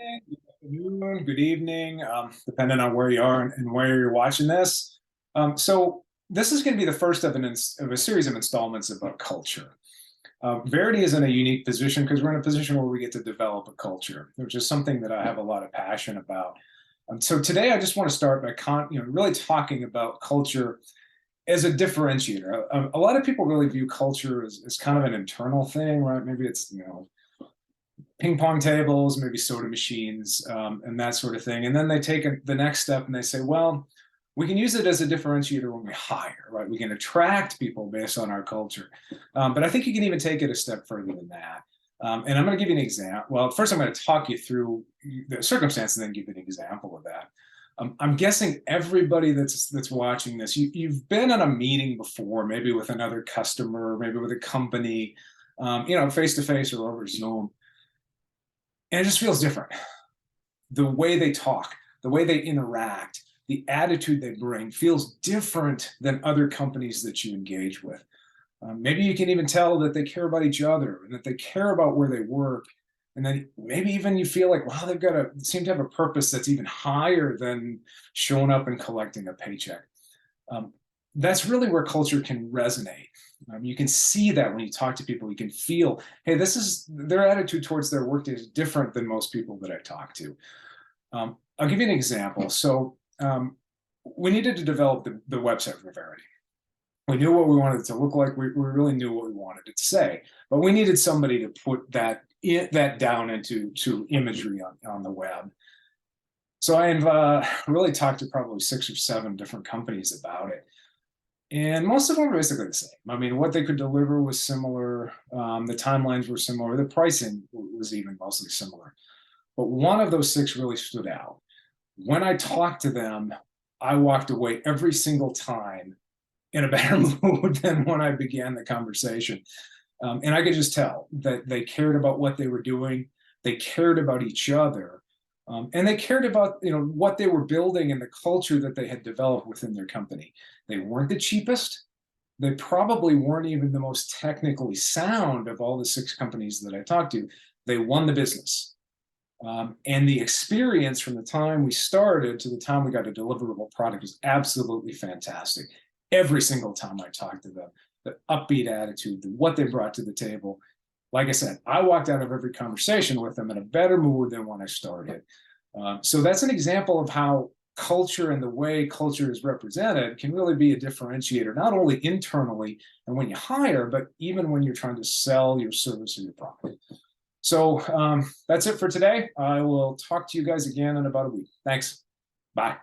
Good afternoon, good evening, depending on where you are and where you're watching this. So this is going to be the first of of a series of installments about culture. Verity is in a unique position because we're in a position where we get to develop a culture, which is something that I have a lot of passion about. So today I just want to start by really talking about culture as a differentiator. A lot of people really view culture as kind of an internal thing, right? Maybe it's ping pong tables, maybe soda machines, and that sort of thing. And then they take the next step and they say, well, we can use it as a differentiator when we hire, right? We can attract people based on our culture. But I think you can even take it a step further than that. And I'm going to give you an example. Well, first I'm going to talk you through the circumstance and then give you an example of that. I'm guessing everybody that's watching this, you've been in a meeting before, maybe with another customer, maybe with a company, face to face or over Zoom. And it just feels different. The way they talk, the way they interact, the attitude they bring feels different than other companies that you engage with. Maybe you can even tell that they care about each other and that they care about where they work. And then maybe even you feel like, wow, seem to have a purpose that's even higher than showing up and collecting a paycheck. That's really where culture can resonate. You can see that when you talk to people, you can feel, hey, this is their attitude towards their work is different than most people that I talk to. I'll give you an example. So we needed to develop the website for Verity. We knew what we wanted it to look like. We really knew what we wanted it to say, but we needed somebody to put that down into imagery on the web. So I've really talked to probably 6 or 7 different companies about it. And most of them were basically the same. I mean, what they could deliver was similar. The timelines were similar. The pricing was even mostly similar. But one of those 6 really stood out. When I talked to them, I walked away every single time in a better mood than when I began the conversation. And I could just tell that they cared about what they were doing. They cared about each other. And they cared about what they were building and the culture that they had developed within their company. They weren't the cheapest. They probably weren't even the most technically sound of all the 6 companies that I talked to. They won the business. And the experience from the time we started to the time we got a deliverable product was absolutely fantastic. Every single time I talked to them, the upbeat attitude, what they brought to the table. Like I said, I walked out of every conversation with them in a better mood than when I started. So that's an example of how culture and the way culture is represented can really be a differentiator, not only internally and when you hire, but even when you're trying to sell your service or your product. So that's it for today. I will talk to you guys again in about a week. Thanks. Bye.